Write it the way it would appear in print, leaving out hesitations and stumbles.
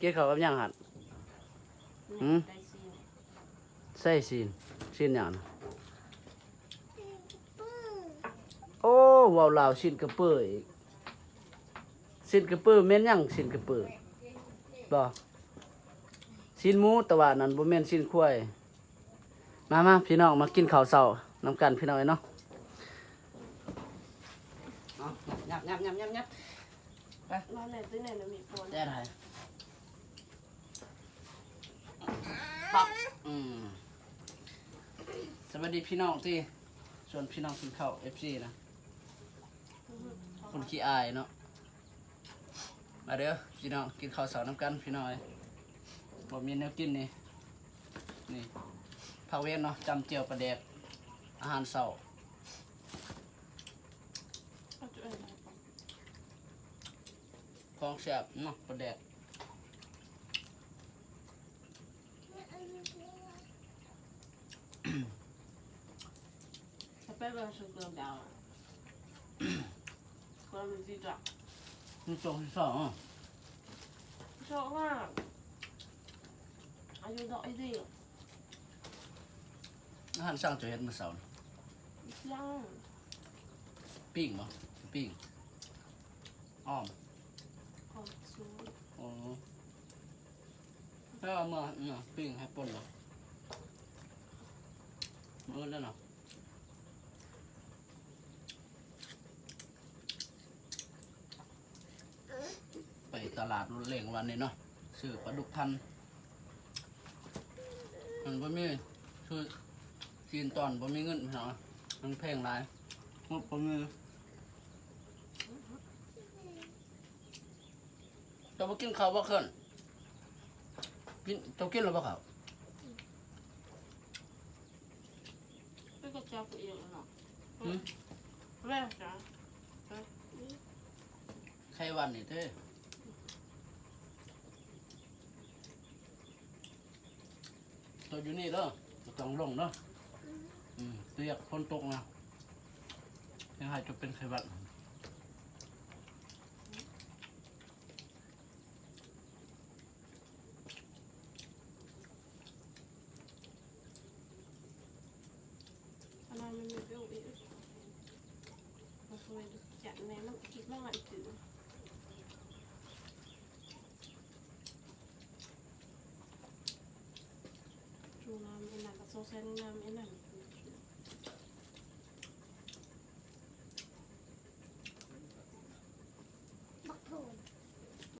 กินข้าวกับหยังหัด ได้ซีน ใส่ซีนหยังน่ะโอ้ว้าวลาวซีนกระเปื่ออีกซีนกระเปื่อแม่นหยังซีนกระเปื่อบ่ซีนหมูแต่ว่านั่นบ่แม่นซีนควายมาพี่น้องมากินข้าวเช้านำกันพี่น้องเนาะเอายับไป นอนไหนตื้อไหนเรามีคน ได้ปักสวัสดีพี่น้องที่ชวนพี่น้องกินข้าว FC นะคนขี้อายเนาะมาเด้อพี่น้องกินข้าวเสาร์น้ำกันพี่น้องบ่มีแนวกินนี่ผักเวียนเนาะจำเจียวปลาแดกอาหารเสาร์ของแซ่บเนาะปลาแดกถ้าไปเป็นสุกเกลือดาวก็มีจีจัก นี่ตรงที่สอง ชอบมากอายุน้อยดิ อาหารสั่งจะเฮ็ดมื้อเสาร์ ยัง ปิ้งบ่ปิ้งอ้อม ขอซื้อ อ๋อแล้วเอามาปิ้งให้ป่นเหรอมื้อแล้วเนาะไปตลาดรถเล่งวันนี้เนาะซื้อปลาดุกพันมันบ่มีคือจีนตอนบ่มีเงินพี่น้องมันแพงหลายงบบ่มีจะบ่กินข้าวบ่ขึ้นกินจะกินหรือบ่ข้าว ไปกับเจ้าตัวเองเนาะแม่จ้ะ ไข่วันนี่เด้ตัวอยู่นี่เด้อบ่ต้องลงเด้อเตียกฝนตกนะยังให้จะเป็นไข้หวัด อันนั้นมันมีเปรี้ยวอีกมาคุยจัดแม่มันคิดว่ามันถือจูน้ำไอ้นั่นกับโซเซนน้ำไอ้นั่น